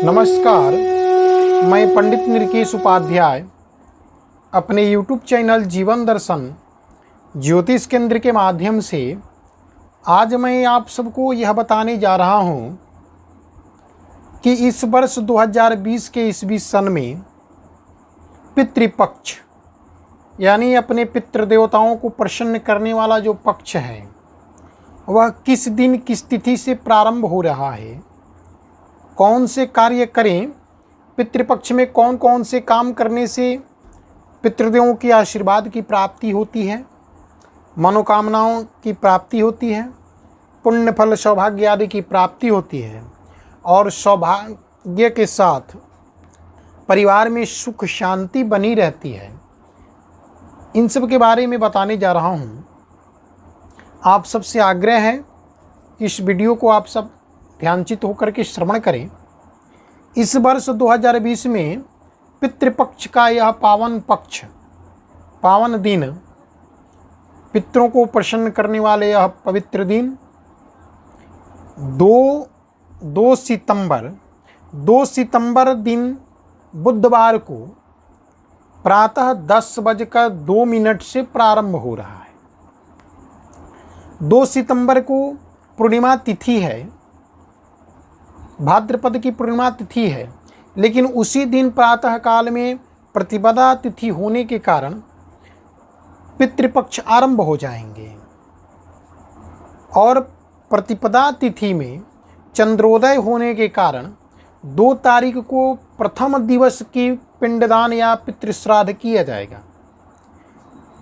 नमस्कार, मैं पंडित निरकेश उपाध्याय अपने YouTube चैनल जीवन दर्शन ज्योतिष केंद्र के माध्यम से आज मैं आप सबको यह बताने जा रहा हूँ कि इस वर्ष 2020 के ईस्वी सन में पितृपक्ष यानी अपने पितृदेवताओं को प्रसन्न करने वाला जो पक्ष है वह किस दिन किस तिथि से प्रारंभ हो रहा है, कौन से कार्य करें, पितृपक्ष में कौन कौन से काम करने से पितृदेवों के आशीर्वाद की प्राप्ति होती है, मनोकामनाओं की प्राप्ति होती है, पुण्य फल सौभाग्य आदि की प्राप्ति होती है और सौभाग्य के साथ परिवार में सुख शांति बनी रहती है। इन सब के बारे में बताने जा रहा हूँ। आप सबसे आग्रह है कि इस वीडियो को आप सब ध्यानचित होकर के श्रवण करें। इस वर्ष 2020 में पितृपक्ष का यह पावन पक्ष, पावन दिन, पितरों को प्रसन्न करने वाले यह पवित्र दिन 2 सितंबर दिन बुधवार को प्रातः 10:02 से प्रारंभ हो रहा है। 2 सितंबर को पूर्णिमा तिथि है, भाद्रपद की पूर्णिमा तिथि है, लेकिन उसी दिन प्रातः काल में प्रतिपदा तिथि होने के कारण पितृपक्ष आरंभ हो जाएंगे और प्रतिपदा तिथि में चंद्रोदय होने के कारण 2 तारीख को प्रथम दिवस की पिंडदान या पितृश्राद्ध किया जाएगा,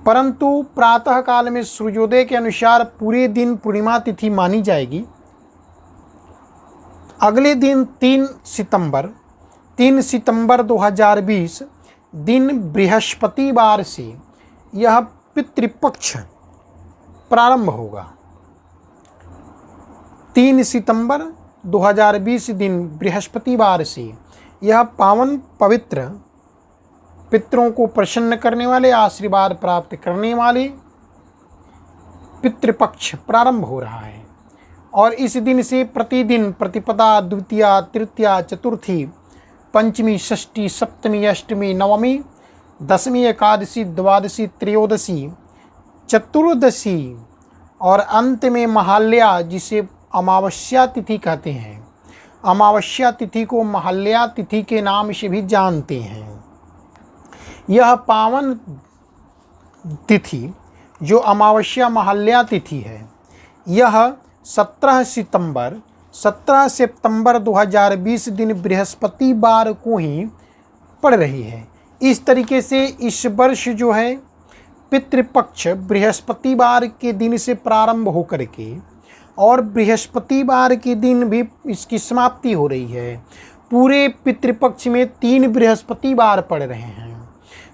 परंतु प्रातः काल में सूर्योदय के अनुसार पूरे दिन पूर्णिमा तिथि मानी जाएगी। अगले दिन 3 सितंबर 2020 दिन बृहस्पतिवार से यह पितृपक्ष प्रारंभ होगा। 3 सितंबर 2020 दिन बृहस्पतिवार से यह पावन पवित्र पितरों को प्रसन्न करने वाले, आशीर्वाद प्राप्त करने वाले पितृपक्ष प्रारंभ हो रहा है और इस दिन से प्रतिदिन प्रतिपदा, द्वितीया, तृतीया, चतुर्थी, पंचमी, षष्ठी, सप्तमी, अष्टमी, नवमी, दशमी, एकादशी, द्वादशी, त्रयोदशी, चतुर्दशी और अंत में महाल्या, जिसे अमावस्या तिथि कहते हैं। अमावस्या तिथि को महाल्या तिथि के नाम से भी जानते हैं। यह पावन तिथि जो अमावस्या महाल्या तिथि है, यह 17 सितंबर 2020 दिन बृहस्पतिवार को ही पड़ रही है। इस तरीके से इस वर्ष जो है पितृपक्ष बृहस्पतिवार के दिन से प्रारंभ होकर के और बृहस्पतिवार के दिन भी इसकी समाप्ति हो रही है। पूरे पितृपक्ष में 3 बृहस्पतिवार पड़ रहे हैं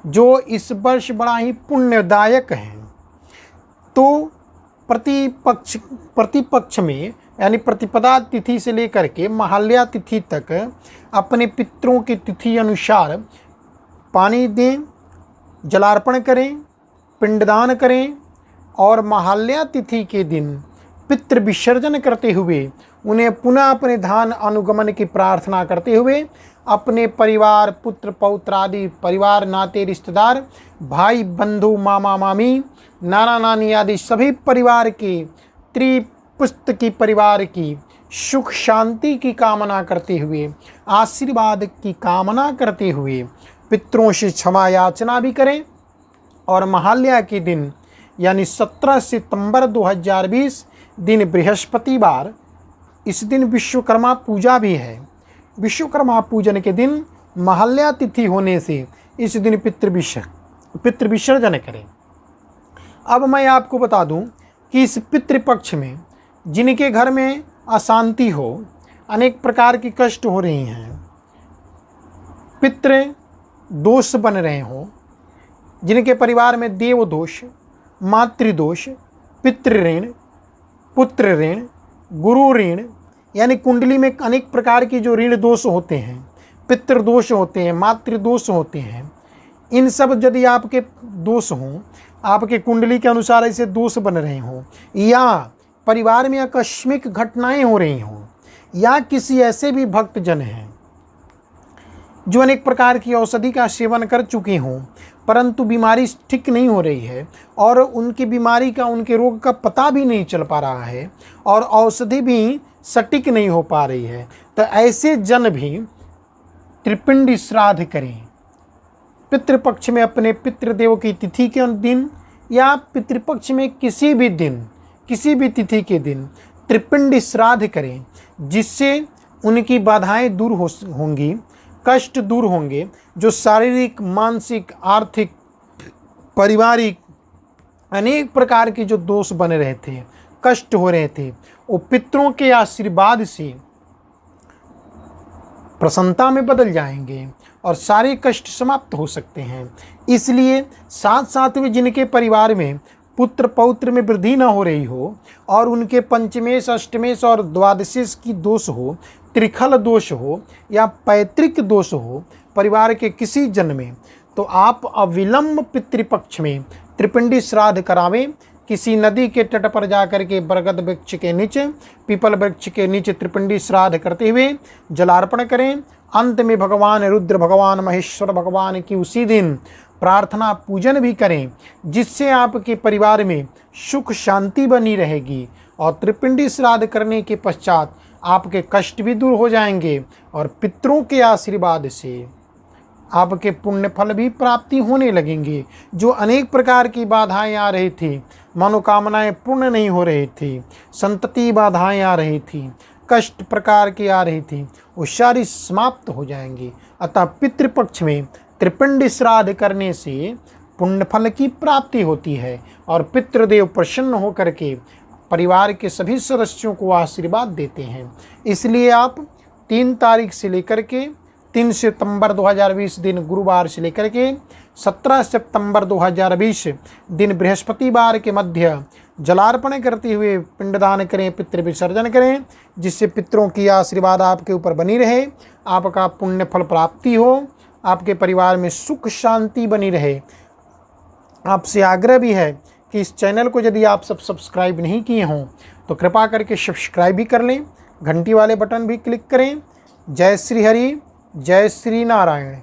जो इस वर्ष बड़ा ही पुण्यदायक हैं। तो प्रतिपक्ष में यानी प्रतिपदा तिथि से लेकर के महाल्या तिथि तक अपने पितरों की तिथि अनुसार पानी दें, जलार्पण करें, पिंडदान करें और महाल्या तिथि के दिन पितृ विसर्जन करते हुए उन्हें पुनः अपने धाम अनुगमन की प्रार्थना करते हुए अपने परिवार, पुत्र पौत्र आदि परिवार, नाते रिश्तेदार, भाई बंधु, मामा मामी, नाना नानी आदि सभी परिवार के, त्रिपुस्त की परिवार की सुख शांति की कामना करते हुए, आशीर्वाद की कामना करते हुए पितरों से क्षमा याचना भी करें और महाल्या के दिन यानी 17 सितंबर 2020 दिन बृहस्पतिवार, इस दिन विश्वकर्मा पूजा भी है। विश्वकर्मा पूजन के दिन महाल्या तिथि होने से इस दिन पितृ विसर्जन करें। अब मैं आपको बता दूं कि इस पितृपक्ष में जिनके घर में अशांति हो, अनेक प्रकार की कष्ट हो रही हैं, पितृ दोष बन रहे हों, जिनके परिवार में देव दोष, मातृदोष, पितृ ऋण, पुत्र ऋण, गुरु ऋण यानी कुंडली में अनेक प्रकार की जो ऋण दोष होते हैं, पितृ दोष होते हैं, मातृ दोष होते हैं, इन सब यदि आपके दोष हों, आपके कुंडली के अनुसार ऐसे दोष बन रहे हों या परिवार में आकस्मिक घटनाएं हो रही हों या किसी ऐसे भी भक्तजन हैं जो अनेक प्रकार की औषधि का सेवन कर चुके हों, परंतु बीमारी ठीक नहीं हो रही है और उनकी बीमारी का, उनके रोग का पता भी नहीं चल पा रहा है और औषधि भी सटीक नहीं हो पा रही है, तो ऐसे जन भी त्रिपिंडी श्राद्ध करें। पितृपक्ष में अपने पितृदेव की तिथि के दिन या पितृपक्ष में किसी भी दिन, किसी भी तिथि के दिन त्रिपिंडी श्राद्ध करें, जिससे उनकी बाधाएं दूर होंगी, कष्ट दूर होंगे। जो शारीरिक, मानसिक, आर्थिक, पारिवारिक अनेक प्रकार के जो दोष बने रहे थे, कष्ट हो रहे थे, वो पितरों के आशीर्वाद से प्रसन्नता में बदल जाएंगे और सारे कष्ट समाप्त हो सकते हैं। इसलिए साथ साथ में जिनके परिवार में पुत्र पौत्र में वृद्धि न हो रही हो और उनके पंचमेश, अष्टमेश और द्वादशेश की दोष हो, त्रिखल दोष हो या पैतृक दोष हो परिवार के किसी जन में, तो आप अविलंब पितृपक्ष में त्रिपिंडी श्राद्ध करावें। किसी नदी के तट पर जाकर के बरगद वृक्ष के नीचे, पीपल वृक्ष के नीचे त्रिपिंडी श्राद्ध करते हुए जलार्पण करें। अंत में भगवान रुद्र, भगवान महेश्वर भगवान की उसी दिन प्रार्थना पूजन भी करें, जिससे आपके परिवार में सुख शांति बनी रहेगी और त्रिपिंडी श्राद्ध करने के पश्चात आपके कष्ट भी दूर हो जाएंगे और पितरों के आशीर्वाद से आपके पुण्य फल भी प्राप्ति होने लगेंगे। जो अनेक प्रकार की बाधाएं आ रही थी, मनोकामनाएं पूर्ण नहीं हो रही थी, संतति बाधाएं आ रही थी, कष्ट प्रकार की आ रही थी, वो सारी समाप्त हो जाएंगी। अतः पितृपक्ष में त्रिपिंडी श्राद्ध करने से पुण्य फल की प्राप्ति होती है और पितृदेव प्रसन्न होकर के परिवार के सभी सदस्यों को आशीर्वाद देते हैं। इसलिए आप 3 तारीख से लेकर के 3 सितंबर 2020 दिन गुरुवार से लेकर के 17 सितंबर 2020 दिन बृहस्पतिवार के मध्य जलार्पण करते हुए पिंडदान करें, पितृ विसर्जन करें, जिससे पितरों की आशीर्वाद आपके ऊपर बनी रहे, आपका पुण्य फल प्राप्ति हो, आपके परिवार में सुख शांति बनी रहे। आपसे आग्रह भी है कि इस चैनल को यदि आप सब सब्सक्राइब नहीं किए हों तो कृपा करके सब्सक्राइब भी कर लें, घंटी वाले बटन भी क्लिक करें। जय श्री हरि, जय श्री नारायण।